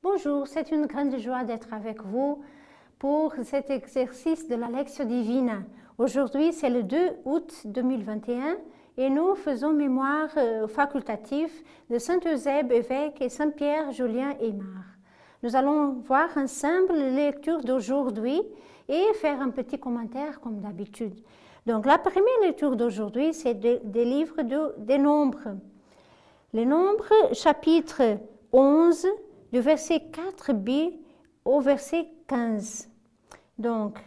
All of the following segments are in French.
Bonjour, c'est une grande joie d'être avec vous pour cet exercice de la lecture divine. Aujourd'hui, c'est le 2 août 2021 et nous faisons mémoire facultative de Saint Eusèbe, évêque, et Saint Pierre, Julien et Aymar. Nous allons voir ensemble les lectures d'aujourd'hui et faire un petit commentaire comme d'habitude. Donc, la première lecture d'aujourd'hui, c'est des livres des Nombres. Les Nombres, chapitre 11, du verset 4b au verset 15. Donc,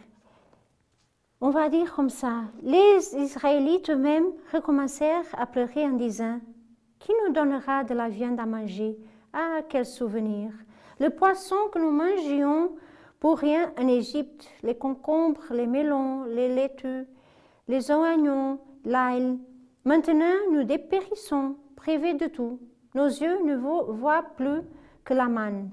on va dire comme ça, les Israélites eux-mêmes recommencèrent à pleurer en disant, « Qui nous donnera de la viande à manger? Ah, quel souvenir! Le poisson que nous mangions pour rien en Égypte, les concombres, les melons, les laitus, les oignons, l'ail. Maintenant, nous dépérissons, privés de tout. Nos yeux ne voient plus que la manne.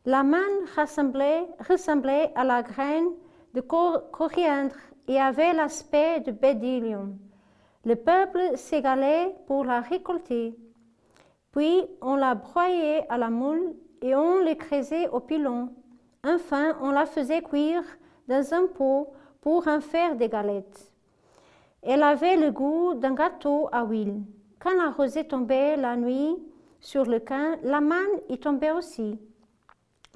La manne ressemblait à la graine de coriandre et avait l'aspect de bédillium. Le peuple s'égalait pour la récolter. Puis on la broyait à la moule et on l'écrasait au pilon. Enfin, on la faisait cuire dans un pot pour en faire des galettes. Elle avait le goût d'un gâteau à huile. Quand la rosée tombait la nuit sur le camp, la manne y tombait aussi.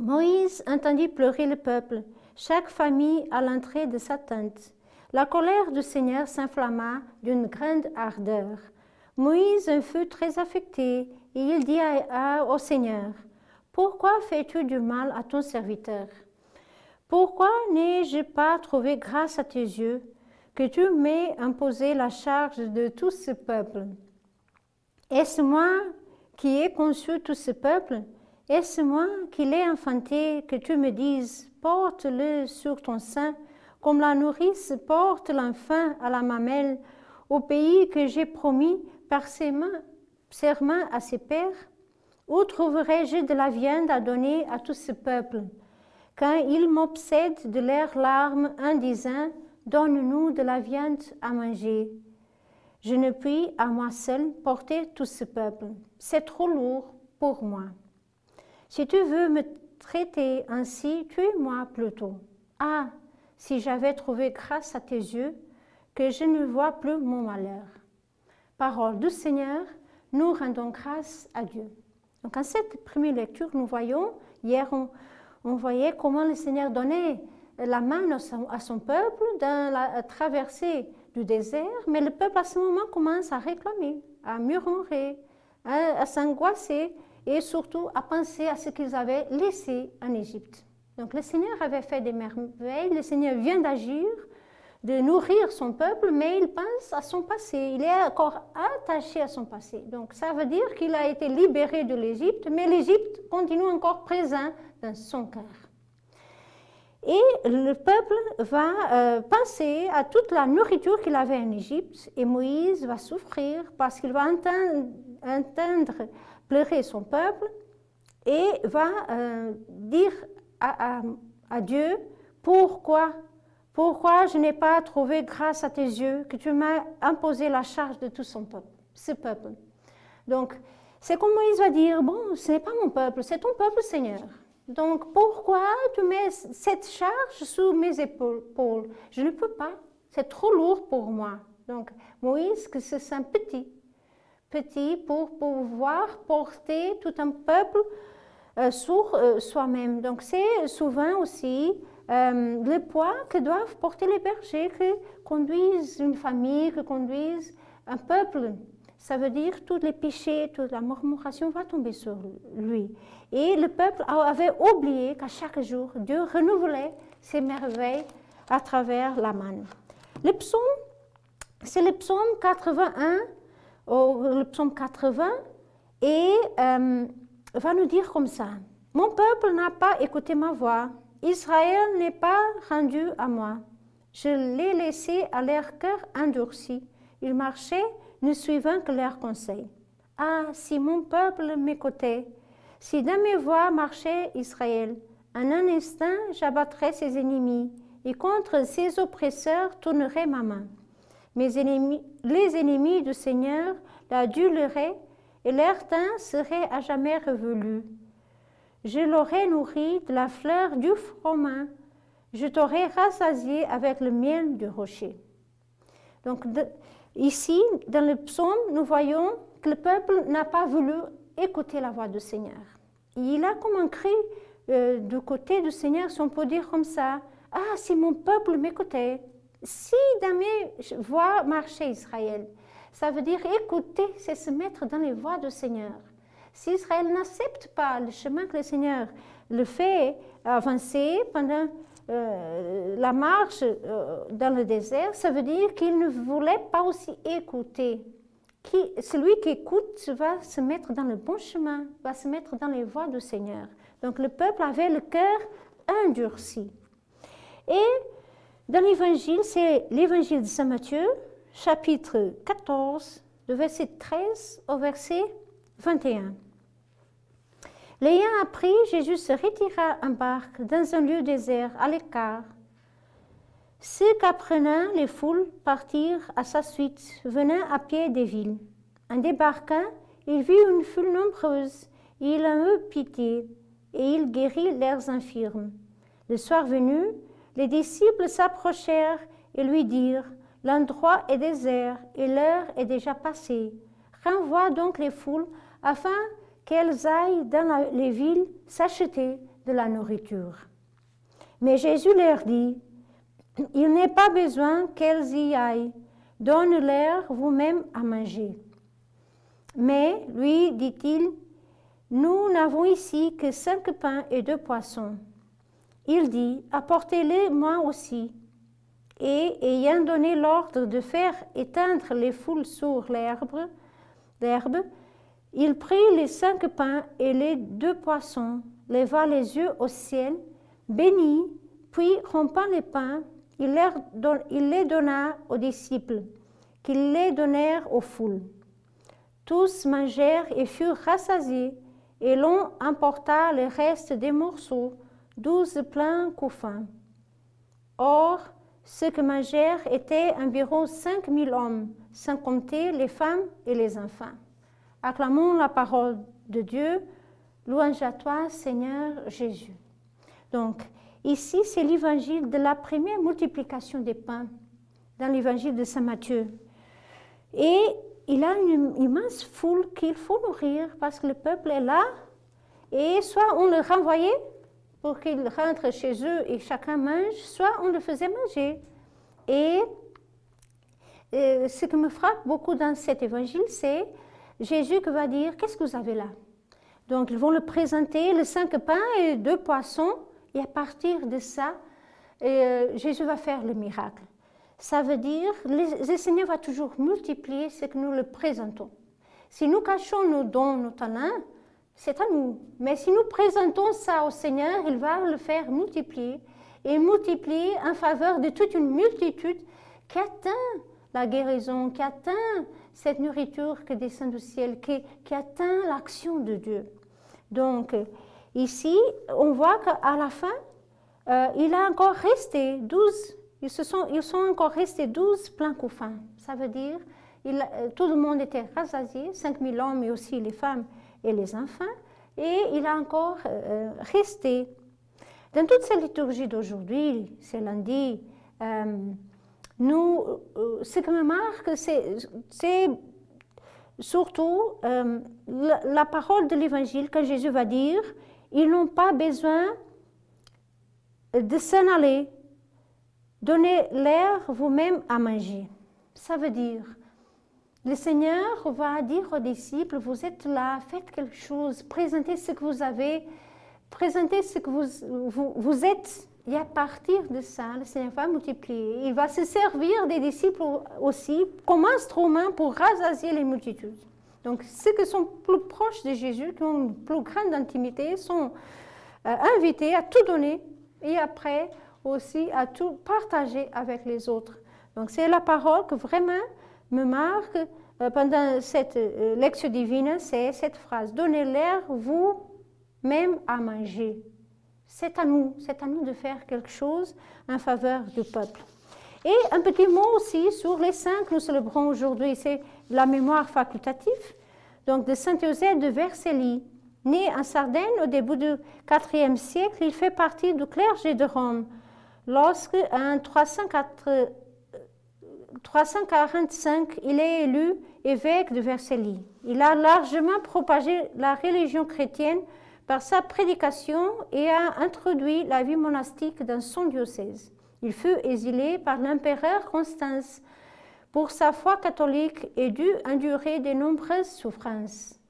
Moïse entendit pleurer le peuple, chaque famille à l'entrée de sa tente. La colère du Seigneur s'inflamma d'une grande ardeur. Moïse en fut très affecté et il dit au Seigneur, « Pourquoi fais-tu du mal à ton serviteur? Pourquoi n'ai-je pas trouvé grâce à tes yeux que tu m'aies imposé la charge de tout ce peuple? Est-ce moi qui ai conçu tout ce peuple? Est-ce moi qui l'ai enfanté que tu me dises, porte-le sur ton sein, comme la nourrice porte l'enfant à la mamelle, au pays que j'ai promis par serment à ses pères? Où trouverai-je de la viande à donner à tout ce peuple, quand ils m'obsèdent de leurs larmes en disant, donne-nous de la viande à manger? Je ne puis à moi seul porter tout ce peuple. C'est trop lourd pour moi. Si tu veux me traiter ainsi, tue-moi plutôt. Ah, si j'avais trouvé grâce à tes yeux, que je ne vois plus mon malheur. » Parole du Seigneur, nous rendons grâce à Dieu. Donc, en cette première lecture, nous voyons, hier, on voyait comment le Seigneur donnait la main à son peuple dans la traversée du désert, mais le peuple à ce moment commence à réclamer, à murmurer, à s'angoisser et surtout à penser à ce qu'ils avaient laissé en Égypte. Donc le Seigneur avait fait des merveilles, le Seigneur vient d'agir, de nourrir son peuple, mais il pense à son passé, il est encore attaché à son passé. Donc ça veut dire qu'il a été libéré de l'Égypte, mais l'Égypte continue encore présent dans son cœur. Et le peuple va penser à toute la nourriture qu'il avait en Égypte, et Moïse va souffrir parce qu'il va entendre pleurer son peuple et va dire à Dieu, pourquoi je n'ai pas trouvé grâce à tes yeux que tu m'as imposé la charge de tout ce peuple. Donc, c'est comme Moïse va dire, bon, ce n'est pas mon peuple, c'est ton peuple, Seigneur. Donc, pourquoi tu mets cette charge sous mes épaules? Je ne peux pas, c'est trop lourd pour moi. Donc, Moïse que se sent petit pour pouvoir porter tout un peuple sur soi-même. Donc, c'est souvent aussi le poids que doivent porter les bergers, que conduisent une famille, que conduisent un peuple. Ça veut dire tous les péchés, toute la murmuration va tomber sur lui. Et le peuple avait oublié qu'à chaque jour, Dieu renouvelait ses merveilles à travers la manne. Le psaume, c'est le psaume 81, le psaume 80, et va nous dire comme ça, « Mon peuple n'a pas écouté ma voix, Israël n'est pas rendu à moi. Je l'ai laissé à leur cœur endurci, ils marchaient ne suivant que leurs conseils. Ah, si mon peuple m'écoutait, si dans mes voies marchait Israël, en un instant j'abattrais ses ennemis, et contre ses oppresseurs tournerais ma main. Les ennemis du Seigneur l'aduleraient, et leur temps serait à jamais revenu. je l'aurai nourri de la fleur du froment, je t'aurai rassasié avec le miel du rocher. Donc ici, dans le psaume, nous voyons que le peuple n'a pas voulu écouter la voix du Seigneur. Il a comme un cri du côté du Seigneur, si on peut dire comme ça, « Ah, si mon peuple m'écoutait, si dans mes voies marchait Israël », ça veut dire écouter, c'est se mettre dans les voies du Seigneur. Si Israël n'accepte pas le chemin que le Seigneur le fait avancer pendant la marche dans le désert, ça veut dire qu'il ne voulait pas aussi écouter. Celui qui écoute va se mettre dans le bon chemin, va se mettre dans les voies du Seigneur. Donc le peuple avait le cœur endurci. Et dans l'évangile, c'est l'évangile de Saint Matthieu, chapitre 14, de verset 13 au verset 21. L'ayant appris, Jésus se retira en barque dans un lieu désert à l'écart. Ceux qu'apprenant les foules partirent à sa suite, venant à pied des villes. En débarquant, il vit une foule nombreuse, il en eut pitié, et il guérit leurs infirmes. Le soir venu, les disciples s'approchèrent et lui dirent, « L'endroit est désert et l'heure est déjà passée. Renvoie donc les foules afin qu'elles aillent dans les villes s'acheter de la nourriture. » Mais Jésus leur dit, « Il n'est pas besoin qu'elles y aillent, donne-leur vous-même à manger. » Mais, lui, dit-il, « Nous n'avons ici que 5 pains et 2 poissons. » Il dit, « Apportez-les moi aussi. » Et, ayant donné l'ordre de faire éteindre les foules sur l'herbe, il prit les 5 pains et les 2 poissons, leva les yeux au ciel, bénit, puis rompant les pains, il les donna aux disciples, qui les donnèrent aux foules. Tous mangèrent et furent rassasiés, et l'on emporta le reste des morceaux, 12 pleins couffins. Or, ceux que mangèrent étaient environ 5000 hommes, sans compter les femmes et les enfants. Acclamons la parole de Dieu. Louange à toi, Seigneur Jésus. Donc, ici, c'est l'évangile de la première multiplication des pains, dans l'évangile de Saint Matthieu. Et il a une immense foule qu'il faut nourrir parce que le peuple est là, et soit on le renvoyait pour qu'ils rentrent chez eux et chacun mange, soit on le faisait manger. Et ce qui me frappe beaucoup dans cet évangile, c'est Jésus qui va dire, qu'est-ce que vous avez là? Donc ils vont le présenter, les 5 pains et 2 poissons, et à partir de ça, Jésus va faire le miracle. Ça veut dire, le Seigneur va toujours multiplier ce que nous le présentons. Si nous cachons nos dons, nos talents, c'est à nous. Mais si nous présentons ça au Seigneur, il va le faire multiplier et multiplier en faveur de toute une multitude qui atteint la guérison, qui atteint cette nourriture qui descend du ciel, qui atteint l'action de Dieu. Donc, ici, on voit qu'à la fin, il a encore resté 12, ils sont encore restés 12 pleins couffins. Ça veut dire, tout le monde était rassasié, 5000 hommes, mais aussi les femmes et les enfants, et il a encore resté. Dans toute cette liturgie d'aujourd'hui, c'est lundi, ce qui me marque, c'est surtout la parole de l'Évangile, quand Jésus va dire, ils n'ont pas besoin de s'en aller, donnez-leur vous-même à manger. Ça veut dire, le Seigneur va dire aux disciples, vous êtes là, faites quelque chose, présentez ce que vous avez, présentez ce que vous êtes, et à partir de ça, le Seigneur va multiplier. Il va se servir des disciples aussi comme instrument pour rassasier les multitudes. Donc, ceux qui sont plus proches de Jésus, qui ont une plus grande intimité, sont invités à tout donner et après aussi à tout partager avec les autres. Donc, c'est la parole que vraiment me marque pendant cette lecture divine, c'est cette phrase, donnez-leur vous-même à manger. C'est à nous de faire quelque chose en faveur du peuple. Et un petit mot aussi sur les saints que nous célébrons aujourd'hui, c'est la mémoire facultative, donc de Saint Eusèbe de Vercelli. Né en Sardaigne au début du IVe siècle, il fait partie du clergé de Rome. Lorsque, en 345, il est élu évêque de Vercelli. Il a largement propagé la religion chrétienne par sa prédication et a introduit la vie monastique dans son diocèse. Il fut exilé par l'empereur Constance pour sa foi catholique et dut endurer de nombreuses souffrances.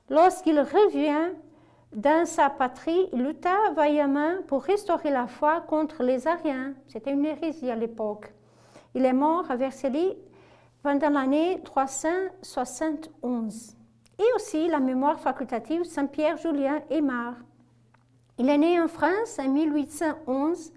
Lorsqu'il revient dans sa patrie, il lutta vaillamment pour restaurer la foi contre les Ariens. C'était une hérésie à l'époque. Il est mort à Vercelli pendant l'année 371. Et aussi la mémoire facultative Saint-Pierre Julien Aymar. Il est né en France en 1811,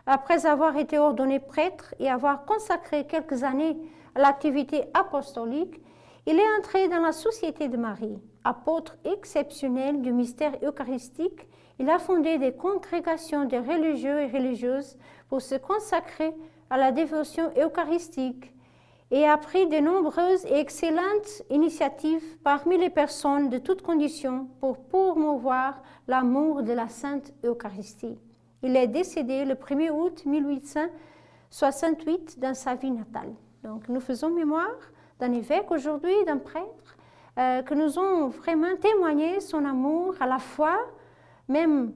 après avoir été ordonné prêtre et avoir consacré quelques années à l'activité apostolique. Il est entré dans la Société de Marie. Apôtre exceptionnel du mystère eucharistique, il a fondé des congrégations de religieux et religieuses pour se consacrer à la dévotion eucharistique et a pris de nombreuses et excellentes initiatives parmi les personnes de toutes conditions pour promouvoir l'amour de la Sainte Eucharistie. Il est décédé le 1er août 1868 dans sa ville natale. Donc nous faisons mémoire d'un évêque aujourd'hui, d'un prêtre, que nous ont vraiment témoigné son amour à la fois, même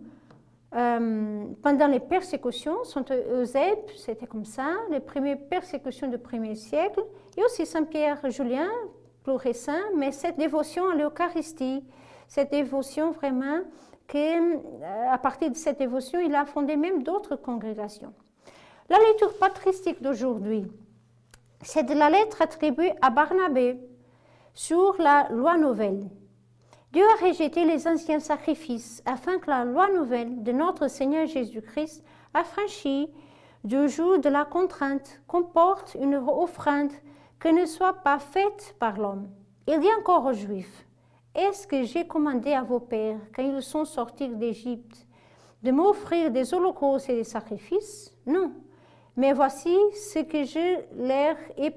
pendant les persécutions. Saint Eusèbe, c'était comme ça, les premières persécutions du 1er siècle, et aussi Saint-Pierre Julien, plus récent, mais cette dévotion à l'Eucharistie, cette dévotion vraiment, à partir de cette dévotion, il a fondé même d'autres congrégations. La lecture patristique d'aujourd'hui, c'est de la lettre attribuée à Barnabé sur la loi nouvelle. Dieu a rejeté les anciens sacrifices afin que la loi nouvelle de notre Seigneur Jésus-Christ, affranchie du joug de la contrainte, comporte une offrande qui ne soit pas faite par l'homme. Il dit encore aux Juifs, « Est-ce que j'ai commandé à vos pères, quand ils sont sortis d'Égypte, de m'offrir des holocaustes et des sacrifices? Non. Mais voici ce que je leur ai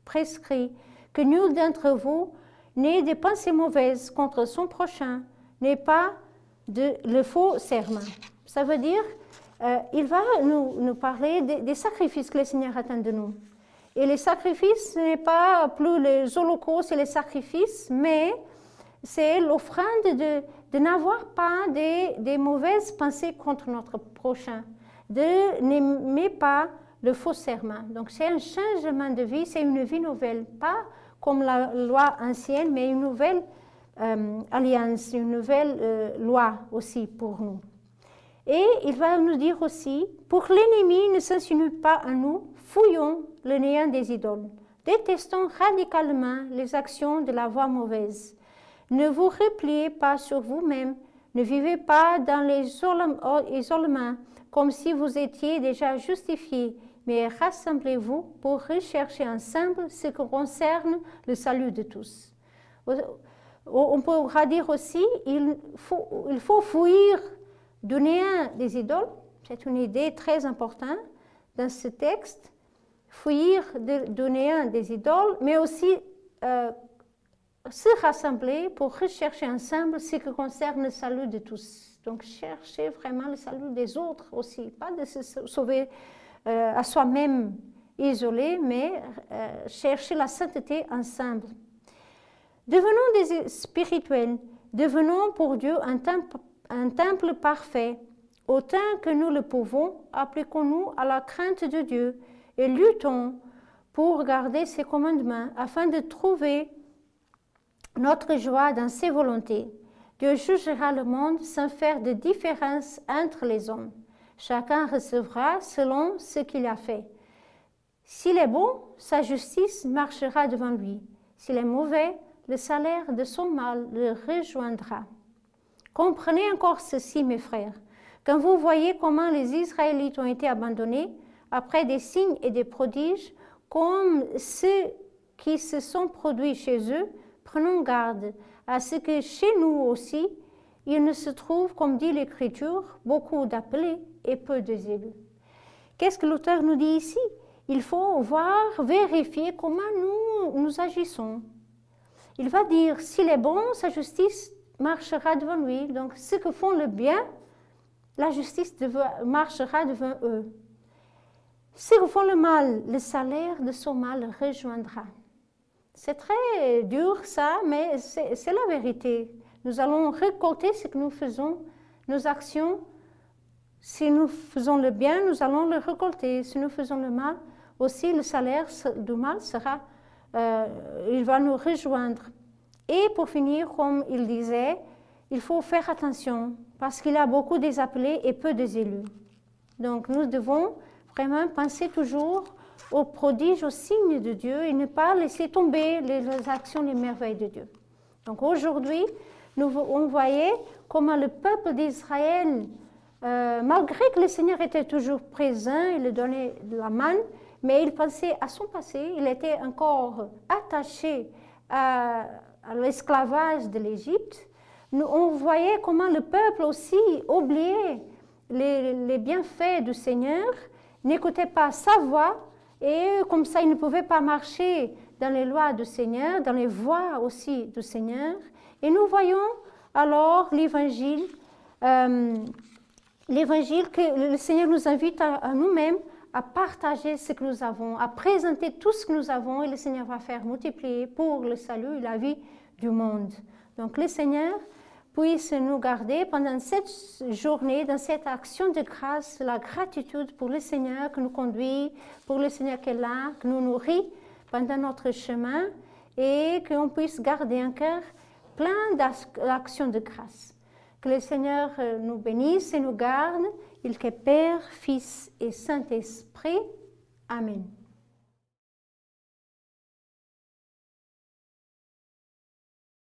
prescrit, que nul d'entre vous n'ait des pensées mauvaises contre son prochain, n'ait pas le faux serment. » Ça veut dire, il va nous parler des sacrifices que le Seigneur attend de nous. Et les sacrifices, ce n'est pas plus les holocaustes et les sacrifices, mais c'est l'offrande de n'avoir pas des mauvaises pensées contre notre prochain, de n'aimer pas le faux serment. Donc c'est un changement de vie, c'est une vie nouvelle, pas comme la loi ancienne, mais une nouvelle alliance, une nouvelle loi aussi pour nous. Et il va nous dire aussi, pour l'ennemi ne s'insinue pas en nous, fouillons le néant des idoles, détestons radicalement les actions de la voie mauvaise. Ne vous repliez pas sur vous-même, ne vivez pas dans l'isolement comme si vous étiez déjà justifiés, mais rassemblez-vous pour rechercher ensemble ce qui concerne le salut de tous. On pourra dire aussi, il faut fuir du néant des idoles, c'est une idée très importante dans ce texte, fuir du néant des idoles, mais aussi se rassembler pour rechercher ensemble ce qui concerne le salut de tous. Donc chercher vraiment le salut des autres aussi, pas de se sauver à soi-même isolé, mais chercher la sainteté ensemble. Devenons des spirituels, devenons pour Dieu un temple parfait. Autant que nous le pouvons, appliquons-nous à la crainte de Dieu et luttons pour garder ses commandements afin de trouver notre joie dans ses volontés. Dieu jugera le monde sans faire de différence entre les hommes. Chacun recevra selon ce qu'il a fait. S'il est bon, sa justice marchera devant lui. S'il est mauvais, le salaire de son mal le rejoindra. Comprenez encore ceci, mes frères. Quand vous voyez comment les Israélites ont été abandonnés, après des signes et des prodiges, comme ceux qui se sont produits chez eux, prenons garde à ce que chez nous aussi, il ne se trouve, comme dit l'Écriture, beaucoup d'appelés et peu de zélus. Qu'est-ce que l'auteur nous dit ici? Il faut voir, vérifier comment nous agissons. Il va dire, s'il est bon, sa justice marchera devant lui. Donc, ceux qui font le bien, la justice marchera devant eux. Ceux qui font le mal, le salaire de son mal rejoindra. C'est très dur ça, mais c'est la vérité. Nous allons récolter ce que nous faisons, nos actions. Si nous faisons le bien, nous allons le récolter. Si nous faisons le mal, aussi le salaire du mal sera, il va nous rejoindre. Et pour finir, comme il disait, il faut faire attention parce qu'il y a beaucoup des appelés et peu des élus. Donc nous devons vraiment penser toujours aux prodiges, aux signes de Dieu et ne pas laisser tomber les actions, les merveilles de Dieu. Donc aujourd'hui, on voyait comment le peuple d'Israël, malgré que le Seigneur était toujours présent, il lui donnait de la manne, mais il pensait à son passé, il était encore attaché à l'esclavage de l'Égypte. On voyait comment le peuple aussi oubliait les bienfaits du Seigneur, n'écoutait pas sa voix, et comme ça, il ne pouvait pas marcher dans les lois du Seigneur, dans les voies aussi du Seigneur. Et nous voyons alors l'évangile que le Seigneur nous invite à nous-mêmes à partager ce que nous avons, à présenter tout ce que nous avons, et le Seigneur va faire multiplier pour le salut et la vie du monde. Donc le Seigneur puisse nous garder pendant cette journée, dans cette action de grâce, la gratitude pour le Seigneur qui nous conduit, pour le Seigneur qui est là, qui nous nourrit pendant notre chemin, et qu'on puisse garder un cœur plein d'actions de grâce. Que le Seigneur nous bénisse et nous garde, il qui est Père, Fils et Saint-Esprit. Amen.